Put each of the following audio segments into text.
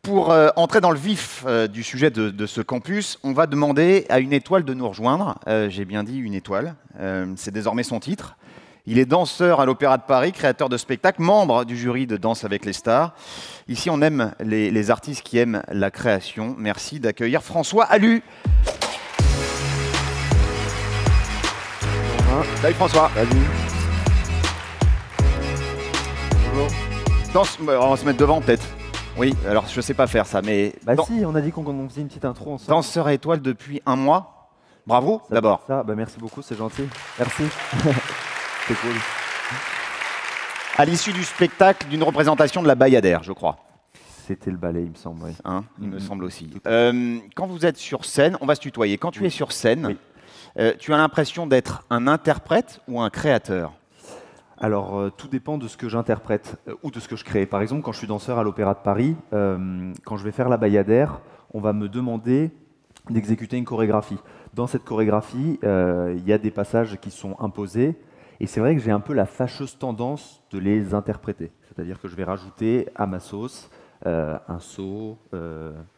Pour entrer dans le vif du sujet de ce campus, on va demander à une étoile de nous rejoindre. J'ai bien dit une étoile, c'est désormais son titre. Il est danseur à l'Opéra de Paris, créateur de spectacles, membre du jury de Danse avec les stars. Ici, on aime les artistes qui aiment la création. Merci d'accueillir François Allu. Salut François. Salut. Bonjour. Danse, on va se mettre devant peut-être. Oui, alors je sais pas faire ça, mais... Bah si, on a dit qu'on faisait une petite intro ensemble. Danseur à étoile depuis 1 mois. Bravo, d'abord. Bah merci beaucoup, c'est gentil. Merci. C'est cool. À l'issue du spectacle d'une représentation de la Bayadère, je crois. C'était le ballet, il me semble, oui. Hein, il me semble aussi. Quand vous êtes sur scène, on va se tutoyer. Quand tu es sur scène, tu as l'impression d'être un interprète ou un créateur? Alors, tout dépend de ce que j'interprète ou de ce que je crée. Par exemple, quand je suis danseur à l'Opéra de Paris, quand je vais faire la Bayadère, on va me demander d'exécuter une chorégraphie. Dans cette chorégraphie, il y a des passages qui sont imposés, et c'est vrai que j'ai un peu la fâcheuse tendance de les interpréter. C'est-à-dire que je vais rajouter à ma sauce un saut,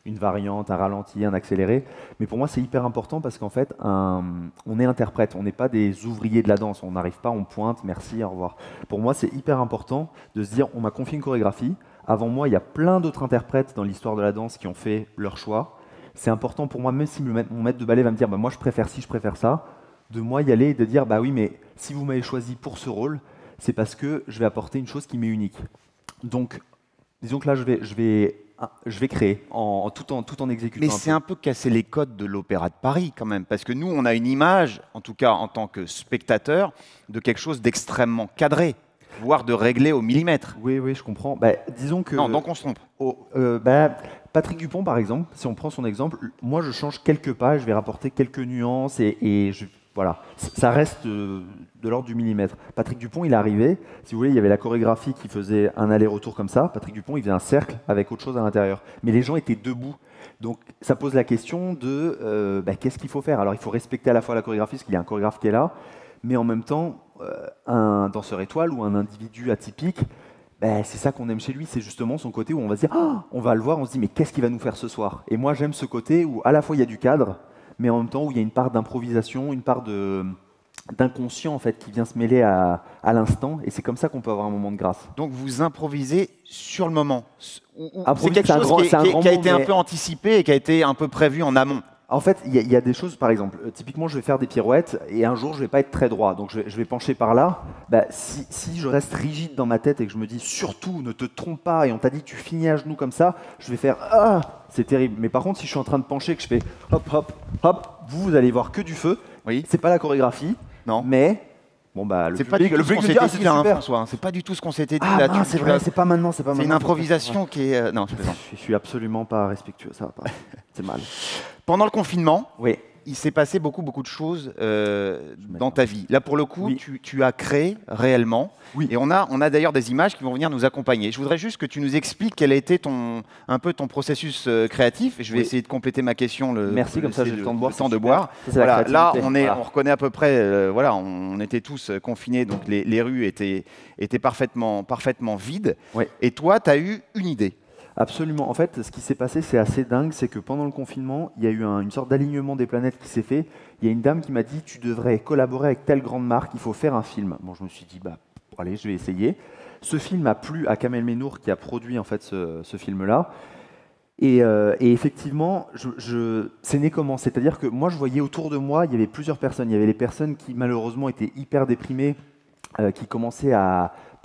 une variante, un ralenti, un accéléré. Mais pour moi, c'est hyper important parce qu'en fait, on est interprète, on n'est pas des ouvriers de la danse. On n'arrive pas, on pointe, merci, au revoir. Pour moi, c'est hyper important de se dire, on m'a confié une chorégraphie. Avant moi, il y a plein d'autres interprètes dans l'histoire de la danse qui ont fait leur choix. C'est important pour moi, même si mon maître de ballet va me dire, bah, moi, je préfère ci, je préfère ça, de moi y aller et de dire, bah oui, mais si vous m'avez choisi pour ce rôle, c'est parce que je vais apporter une chose qui m'est unique. Donc, disons que là, je vais créer tout en exécutant. Mais c'est un peu casser les codes de l'Opéra de Paris quand même, parce que nous, on a une image, en tout cas en tant que spectateur, de quelque chose d'extrêmement cadré, voire de réglé au millimètre. Oui, je comprends. Bah, disons que... Non, donc on se trompe. Patrick Dupont, par exemple, si on prend son exemple, moi, je change quelques pas, je vais rapporter quelques nuances voilà, ça reste de l'ordre du millimètre. Patrick Dupont, il est arrivé, si vous voulez, il y avait la chorégraphie qui faisait un aller-retour comme ça. Patrick Dupont, il faisait un cercle avec autre chose à l'intérieur. Mais les gens étaient debout. Donc, ça pose la question de qu'est-ce qu'il faut faire? Alors, il faut respecter à la fois la chorégraphie, parce qu'il y a un chorégraphe qui est là, mais en même temps, un danseur étoile ou un individu atypique, c'est ça qu'on aime chez lui, c'est justement son côté où on va se dire, on va le voir, on se dit, mais qu'est-ce qu'il va nous faire ce soir? Et moi, j'aime ce côté où à la fois il y a du cadre, mais en même temps où il y a une part d'improvisation, une part d'inconscient en fait qui vient se mêler à l'instant, et c'est comme ça qu'on peut avoir un moment de grâce. Donc vous improvisez sur le moment. C'est quelque chose qui a été un peu anticipé et qui a été un peu prévu en amont. En fait, il y a des choses, par exemple, typiquement, je vais faire des pirouettes et un jour, je ne vais pas être très droit, donc je vais pencher par là. Si je reste rigide dans ma tête et que je me dis surtout ne te trompe pas et on t'a dit tu finis à genoux comme ça, je vais faire c'est terrible. Mais par contre, si je suis en train de pencher et que je fais hop, hop, hop, vous allez voir que du feu. Oui. C'est pas la chorégraphie, non. Mais le public me dit c'est super. François, c'est pas du tout ce qu'on s'était dit là. C'est vrai, c'est pas maintenant, c'est pas maintenant. C'est une improvisation qui est non, je suis absolument pas respectueux, ça va pas. C'est mal. Pendant le confinement, oui, il s'est passé beaucoup de choses dans ta vie. Là, pour le coup, tu as créé réellement. Oui. Et on a d'ailleurs des images qui vont venir nous accompagner. Je voudrais juste que tu nous expliques quel a été un peu ton processus créatif. Et je vais essayer de compléter ma question. Merci, comme ça j'ai le temps de boire. Voilà, là, on reconnaît à peu près, on était tous confinés, donc les rues étaient parfaitement vides. Oui. Et toi, tu as eu une idée. Absolument. En fait, ce qui s'est passé, c'est assez dingue, c'est que pendant le confinement, il y a eu une sorte d'alignement des planètes qui s'est fait. Il y a une dame qui m'a dit, tu devrais collaborer avec telle grande marque, il faut faire un film. Bon, je me suis dit, allez, je vais essayer. Ce film a plu à Kamel Ménour qui a produit en fait ce film-là. Et effectivement, c'est né comment? C'est-à-dire que moi, je voyais autour de moi, il y avait plusieurs personnes. Il y avait les personnes qui, malheureusement, étaient hyper déprimées, qui commençaient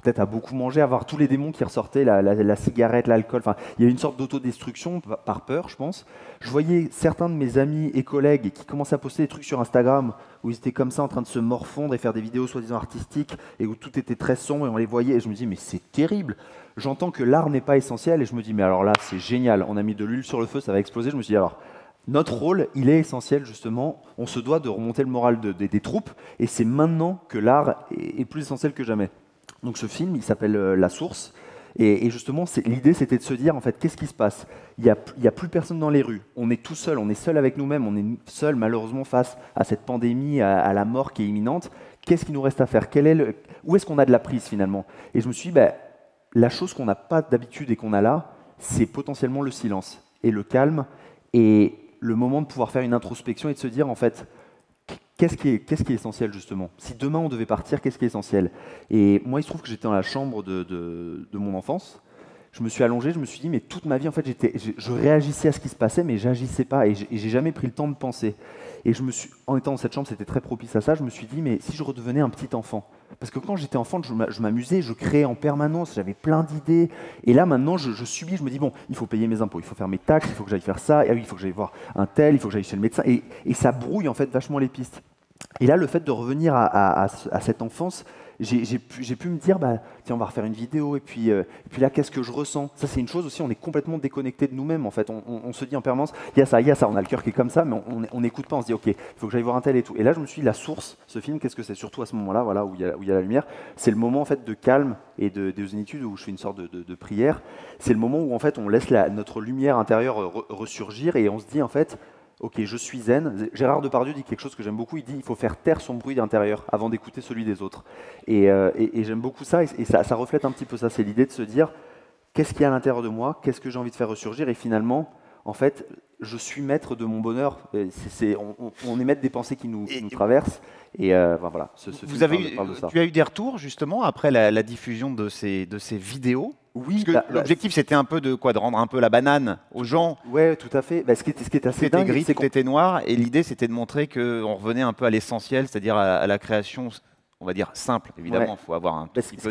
peut-être à beaucoup manger, à voir tous les démons qui ressortaient, la cigarette, l'alcool. Enfin, il y avait une sorte d'autodestruction par peur, je pense. Je voyais certains de mes amis et collègues qui commençaient à poster des trucs sur Instagram où ils étaient comme ça en train de se morfondre et faire des vidéos soi-disant artistiques et où tout était très sombre et on les voyait et je me dis mais c'est terrible. J'entends que l'art n'est pas essentiel et je me dis mais alors là c'est génial, on a mis de l'huile sur le feu, ça va exploser. Je me suis dit alors notre rôle, il est essentiel justement, on se doit de remonter le moral des troupes et c'est maintenant que l'art est plus essentiel que jamais. Donc ce film, il s'appelle La Source, et justement, l'idée c'était de se dire, en fait, qu'est-ce qui se passe? Il y a plus personne dans les rues, on est tout seul, on est seul avec nous-mêmes, on est seul malheureusement face à cette pandémie, à la mort qui est imminente. Qu'est-ce qu'il nous reste à faire? Où est-ce qu'on a de la prise finalement? Et je me suis dit, la chose qu'on n'a pas d'habitude et qu'on a là, c'est potentiellement le silence et le calme et le moment de pouvoir faire une introspection et de se dire en fait, qu'est-ce qui est essentiel justement? Si demain on devait partir, qu'est-ce qui est essentiel? Et moi, il se trouve que j'étais dans la chambre de mon enfance. Je me suis allongé, je me suis dit, mais toute ma vie, en fait, je réagissais à ce qui se passait, mais j'agissais pas et j'ai jamais pris le temps de penser. Et en étant dans cette chambre, c'était très propice à ça, je me suis dit, mais si je redevenais un petit enfant? Parce que quand j'étais enfant, je m'amusais, je créais en permanence, j'avais plein d'idées. Et là, maintenant, je subis, je me dis, bon, il faut payer mes impôts, il faut faire mes taxes, il faut que j'aille faire ça, et ah oui, il faut que j'aille voir un tel, il faut que j'aille chez le médecin. Et ça brouille, en fait, vachement les pistes. Et là, le fait de revenir à cette enfance, j'ai pu me dire, bah, tiens, on va refaire une vidéo, et puis là, qu'est-ce que je ressens? Ça, c'est une chose aussi, on est complètement déconnecté de nous-mêmes, en fait. On se dit en permanence, il y a ça, on a le cœur qui est comme ça, mais on n'écoute pas, on se dit, ok, il faut que j'aille voir un tel et tout. Et là, je me suis dit, la source, ce film, qu'est-ce que c'est? Surtout à ce moment-là, voilà, où il y a la lumière, c'est le moment, en fait, de calme et de zénitude, où je fais une sorte de prière. C'est le moment où, en fait, on laisse notre lumière intérieure ressurgir, et on se dit, en fait, ok, je suis zen. Gérard Depardieu dit quelque chose que j'aime beaucoup. Il dit il faut faire taire son bruit intérieur avant d'écouter celui des autres. Et j'aime beaucoup ça. Et ça reflète un petit peu ça. C'est l'idée de se dire qu'est-ce qu'il y a à l'intérieur de moi, qu'est-ce que j'ai envie de faire ressurgir. Et finalement, en fait, je suis maître de mon bonheur. On est maître des pensées qui nous traversent. Et voilà, ce film parle de ça. Tu as eu des retours justement après la diffusion de ces vidéos? Oui, l'objectif c'était un peu de rendre un peu la banane aux gens. Ouais, tout à fait. Bah, ce qui est assez dingue, gris, tout était noir, et l'idée c'était de montrer qu'on revenait un peu à l'essentiel, c'est-à-dire à la création, on va dire simple. Évidemment, il faut avoir un petit peu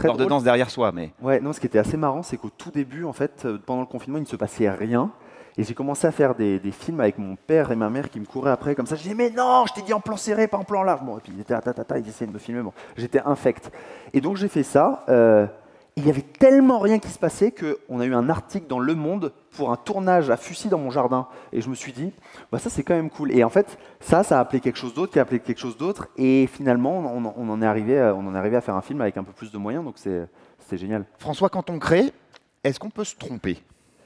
d'ordonnance derrière soi, mais. Ouais, non, ce qui était assez marrant, c'est qu'au tout début, en fait, pendant le confinement, il ne se passait rien. Et j'ai commencé à faire des films avec mon père et ma mère qui me couraient après comme ça. Je disais mais non, je t'ai dit en plan serré, pas en plan large. Bon, et puis ils étaient ils essayaient de me filmer. Bon, j'étais infect. Et donc j'ai fait ça. Il y avait tellement rien qui se passait qu'on a eu un article dans Le Monde pour un tournage à Fussy dans mon jardin. Et je me suis dit, bah ça c'est quand même cool. Et en fait, ça a appelé quelque chose d'autre, qui a appelé quelque chose d'autre. Et finalement, on en est arrivé à faire un film avec un peu plus de moyens. Donc c'était génial. François, quand on crée, est-ce qu'on peut se tromper?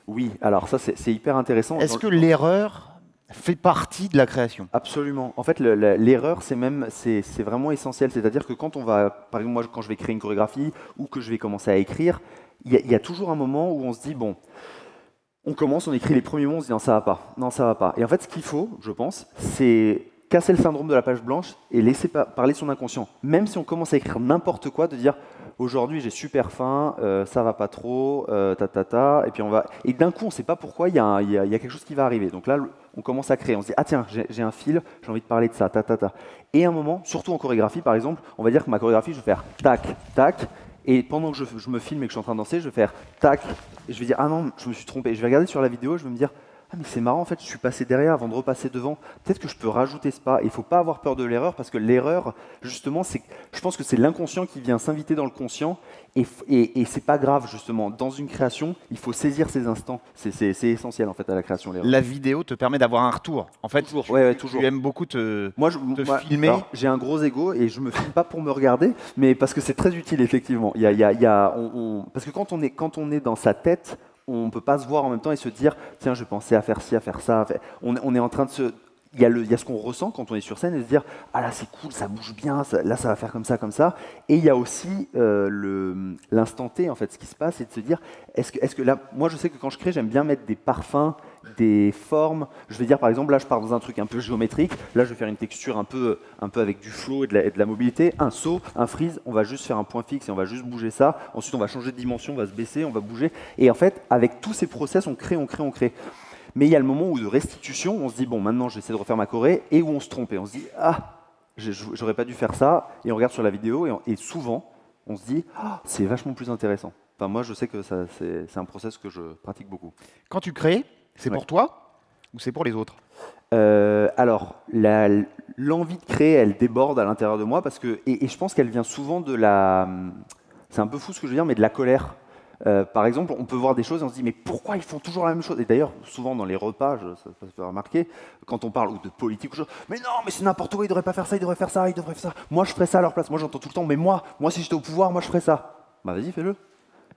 Oui, alors ça c'est hyper intéressant. Est-ce que l'erreur fait partie de la création? Absolument. En fait, l'erreur, c'est vraiment essentiel. C'est-à-dire que quand on va, par exemple, moi, quand je vais créer une chorégraphie ou que je vais commencer à écrire, il y a toujours un moment où on se dit, bon, on commence, on écrit les premiers mots, on se dit, non, ça va pas, non, ça va pas. Et en fait, ce qu'il faut, je pense, c'est casser le syndrome de la page blanche et laisser parler son inconscient. Même si on commence à écrire n'importe quoi, de dire, aujourd'hui j'ai super faim, ça va pas trop, et puis et d'un coup on sait pas pourquoi il y a quelque chose qui va arriver. Donc là on commence à créer, on se dit ah tiens j'ai un fil, j'ai envie de parler de ça, Et à un moment, surtout en chorégraphie par exemple, on va dire que ma chorégraphie je vais faire tac tac, et pendant que je me filme et que je suis en train de danser, je vais faire tac, et je vais dire ah non je me suis trompé. Et je vais regarder sur la vidéo, et je vais me dire ah mais c'est marrant en fait, je suis passé derrière avant de repasser devant. Peut-être que je peux rajouter ce pas. Il ne faut pas avoir peur de l'erreur parce que l'erreur, justement, je pense que c'est l'inconscient qui vient s'inviter dans le conscient et c'est pas grave justement. Dans une création, il faut saisir ces instants. C'est essentiel en fait à la création. La vidéo te permet d'avoir un retour. En fait, toujours. Tu aimes beaucoup te filmer. J'ai un gros ego et je me filme pas pour me regarder, mais parce que c'est très utile effectivement. Parce que quand on est dans sa tête, on ne peut pas se voir en même temps et se dire tiens, je pensais à faire ci, à faire ça. On est en train de se. Il y a ce qu'on ressent quand on est sur scène et se dire ah là c'est cool, ça bouge bien, là ça va faire comme ça, comme ça. Et il y a aussi l'instant T en fait, ce qui se passe, c'est de se dire est-ce que là, moi je sais que quand je crée, j'aime bien mettre des parfums, des formes. Je vais dire par exemple là je pars dans un truc un peu géométrique, là je vais faire une texture un peu avec du flow et de la mobilité, un saut, un freeze, on va juste faire un point fixe et on va juste bouger ça. Ensuite on va changer de dimension, on va se baisser, on va bouger. Et en fait avec tous ces process on crée. Mais il y a le moment où de restitution, on se dit bon maintenant j'essaie de refaire ma choré et où on se trompe et on se dit ah j'aurais pas dû faire ça et on regarde sur la vidéo et souvent on se dit ah c'est vachement plus intéressant. Enfin moi je sais que c'est un process que je pratique beaucoup. Quand tu crées, c'est pour toi ou c'est pour les autres? Alors l'envie de créer elle déborde à l'intérieur de moi parce que et je pense qu'elle vient souvent de c'est un peu fou ce que je veux dire mais de la colère. Par exemple, on peut voir des choses et on se dit mais pourquoi ils font toujours la même chose? Et d'ailleurs, souvent dans les repas, ça se fait remarquer, quand on parle ou de politique ou chose, mais non, mais c'est n'importe quoi, ils devraient pas faire ça, ils devraient faire ça, ils devraient faire ça. Moi, je ferais ça à leur place. Moi, j'entends tout le temps, mais moi si j'étais au pouvoir, moi, je ferais ça. Bah vas-y, fais-le.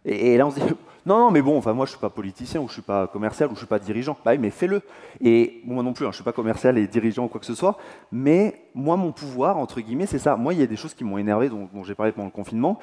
Et là, on se dit non, mais bon, enfin moi, je suis pas politicien ou je suis pas commercial ou je suis pas dirigeant. Bah oui, mais fais-le. Et bon, moi non plus, je suis pas commercial et dirigeant ou quoi que ce soit. Mais moi, mon pouvoir entre guillemets, c'est ça. Moi, il y a des choses qui m'ont énervé, dont j'ai parlé pendant le confinement,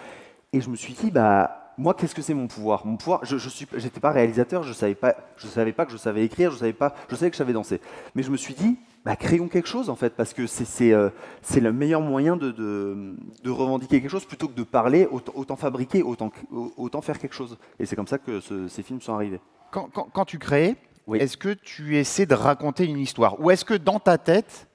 et je me suis dit bah moi, qu'est-ce que c'est mon pouvoir? Mon pouvoir, j'étais pas réalisateur, je savais pas que je savais écrire, je savais que je savais danser. Mais je me suis dit, bah, créons quelque chose en fait, parce que c'est le meilleur moyen de revendiquer quelque chose plutôt que de parler. Autant fabriquer, autant faire quelque chose. Et c'est comme ça que ces films sont arrivés. Quand tu crées, Oui. est-ce que tu essaies de raconter une histoire? Ou est-ce que dans ta tête,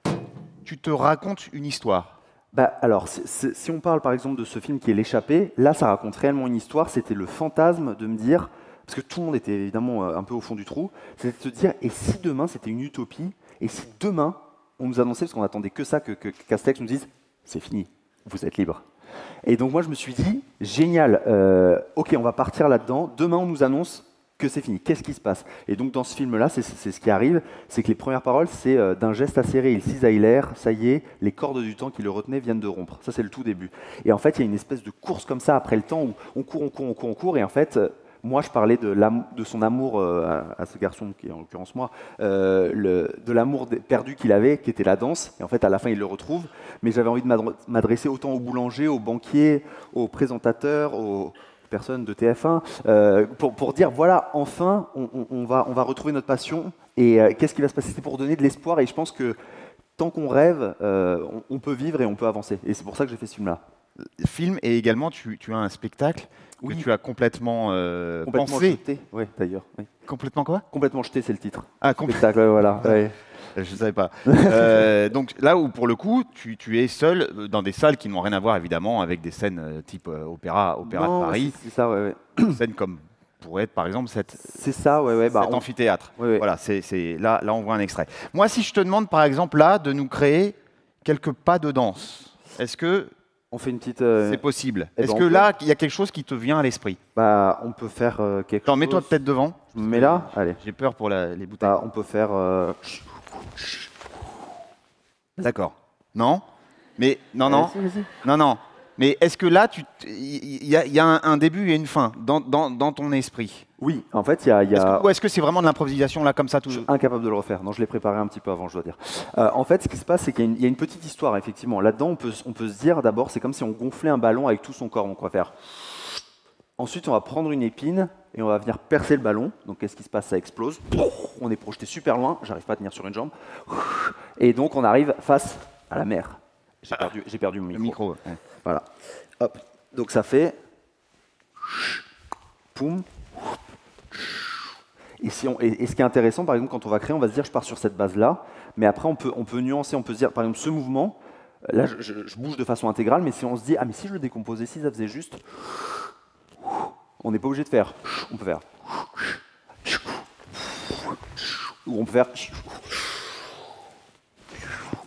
tu te racontes une histoire? Bah, alors, si on parle par exemple de ce film qui est L'échappée, là ça raconte réellement une histoire, c'était le fantasme de me dire, parce que tout le monde était évidemment un peu au fond du trou, c'était de se dire, et si demain c'était une utopie, et si demain on nous annonçait, parce qu'on attendait que ça, que Castex nous dise, c'est fini, vous êtes libre. Et donc moi je me suis dit, génial, ok on va partir là-dedans, demain on nous annonce que c'est fini, qu'est-ce qui se passe? Et donc dans ce film-là, c'est ce qui arrive, c'est que les premières paroles, c'est d'un geste acéré, il cisaille l'air, ça y est, les cordes du temps qui le retenaient viennent de rompre. Ça c'est le tout début. Et en fait, il y a une espèce de course comme ça après le temps où on court, et en fait, moi je parlais de son amour à ce garçon, qui est en l'occurrence moi, de l'amour perdu qu'il avait, qui était la danse, et en fait à la fin il le retrouve, mais j'avais envie de m'adresser autant aux boulangers, aux banquiers, aux présentateurs, aux personnes de TF1, pour dire voilà, enfin, on va retrouver notre passion et qu'est-ce qui va se passer? C'est pour donner de l'espoir et je pense que tant qu'on rêve, on peut vivre et on peut avancer. Et c'est pour ça que j'ai fait ce film-là. Film et également tu as un spectacle Oui. que tu as complètement, Complètement pensé. jeté, ouais, d'ailleurs. Oui. Complètement quoi? Complètement jeté, c'est le titre. Ah, Spectacle, ouais, voilà. Ouais. je ne savais pas. Donc là où pour le coup, tu es seul dans des salles qui n'ont rien à voir évidemment avec des scènes type opéra Non, de Paris, c'est ça, ouais. une scène comme pourrait être par exemple C'est ça, ouais. Bah, cet amphithéâtre. Ouais, ouais. Voilà, là on voit un extrait. Moi, si je te demande par exemple là de nous créer quelques pas de danse, est-ce que on fait une petite. c'est possible? eh ben, Est-ce on que peut. là, il y a quelque chose qui te vient à l'esprit? Bah, on peut faire quelque Attends, chose. mets-toi peut-être devant. Je me mets là, allez. J'ai peur pour les bouteilles. Bah, on peut faire. D'accord. Non? Mais non, non. Vas-y, vas-y. Non, non. Mais est-ce que là, il y a un début et une fin dans ton esprit? Oui, en fait, il y a. Ou est-ce que c'est vraiment de l'improvisation là comme ça tout? Je suis incapable de le refaire. Non, je l'ai préparé un petit peu avant, je dois dire. En fait, ce qui se passe, c'est qu'il y a une petite histoire, effectivement. Là-dedans, on peut se dire, d'abord, c'est comme si on gonflait un ballon avec tout son corps. Donc, on va faire. Ensuite, on va prendre une épine et on va venir percer le ballon. Donc, qu'est-ce qui se passe? Ça explose. On est projeté super loin. J'arrive pas à tenir sur une jambe. Et donc, on arrive face à la mer. J'ai perdu mon Le micro. micro. Ouais. Voilà. Hop. Donc, ça fait. Poum. Et ce qui est intéressant, par exemple, quand on va créer, on va se dire, je pars sur cette base-là, mais après, on peut nuancer, on peut se dire, par exemple, ce mouvement, là, je bouge de façon intégrale, mais si on se dit, ah, mais si je le décomposais, si ça faisait juste, on n'est pas obligé de faire, on peut faire, ou on peut faire,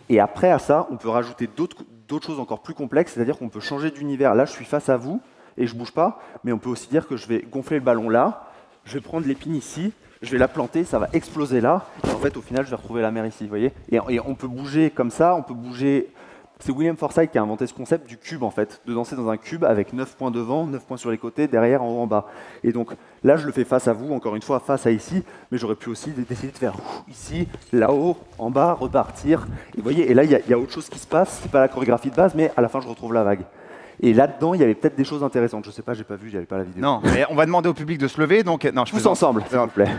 et après, à ça, on peut rajouter d'autres choses encore plus complexes, c'est-à-dire qu'on peut changer d'univers. Là, je suis face à vous, et je bouge pas, mais on peut aussi dire que je vais gonfler le ballon là, je vais prendre l'épine ici, je vais la planter, ça va exploser là, et en fait, au final, je vais retrouver la mer ici, vous voyez, et on peut bouger comme ça, on peut bouger. C'est William Forsythe qui a inventé ce concept du cube, en fait, de danser dans un cube avec 9 points devant, 9 points sur les côtés, derrière, en haut, en bas. Et donc là, je le fais face à vous, encore une fois, face à ici, mais j'aurais pu aussi décider de faire ici, là-haut, en bas, repartir. Et vous voyez, et là, il y a autre chose qui se passe, c'est pas la chorégraphie de base, mais à la fin, je retrouve la vague. Et là-dedans, il y avait peut-être des choses intéressantes. Je sais pas, j'ai pas vu, j'avais pas la vidéo. Non, mais on va demander au public de se lever, donc non, je Tous plaisante. ensemble, s'il vous plaît.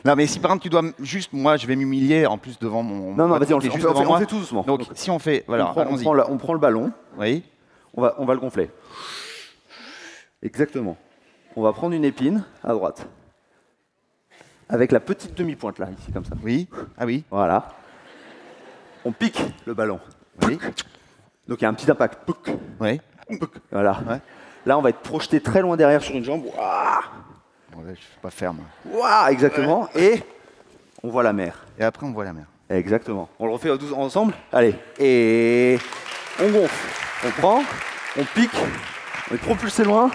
Non, mais si par exemple tu dois juste, moi, je vais m'humilier en plus devant mon. Non, vas-y, on qui est juste fait devant moi. tout doucement. Donc si on fait, voilà, allons-y. On prend le ballon, Oui. on va le gonfler. Exactement. On va prendre une épine à droite. Avec la petite demi-pointe là, ici, comme ça. Oui. Ah oui. Voilà. On pique le ballon. Oui. Donc il y a un petit impact. Pouc, Oui. pouc. Voilà. Ouais. Là, on va être projeté très loin derrière sur une jambe. Ouah, Ouais, je sais pas faire moi. ouah, exactement. Et on voit la mer. Et après on voit la mer. Exactement. On le refait ensemble. Allez. Et on gonfle. On prend, on pique, on est propulsé loin.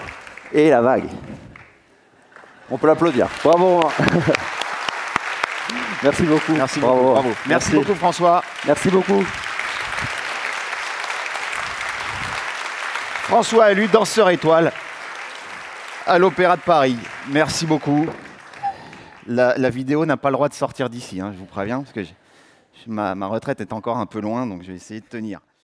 Et la vague. On peut l'applaudir. Bravo. Merci beaucoup. Merci Bravo. beaucoup. Bravo. Merci beaucoup François. Merci beaucoup. François Allu, danseur étoile à l'Opéra de Paris. Merci beaucoup. La vidéo n'a pas le droit de sortir d'ici, hein, je vous préviens, parce que ma retraite est encore un peu loin, donc je vais essayer de tenir.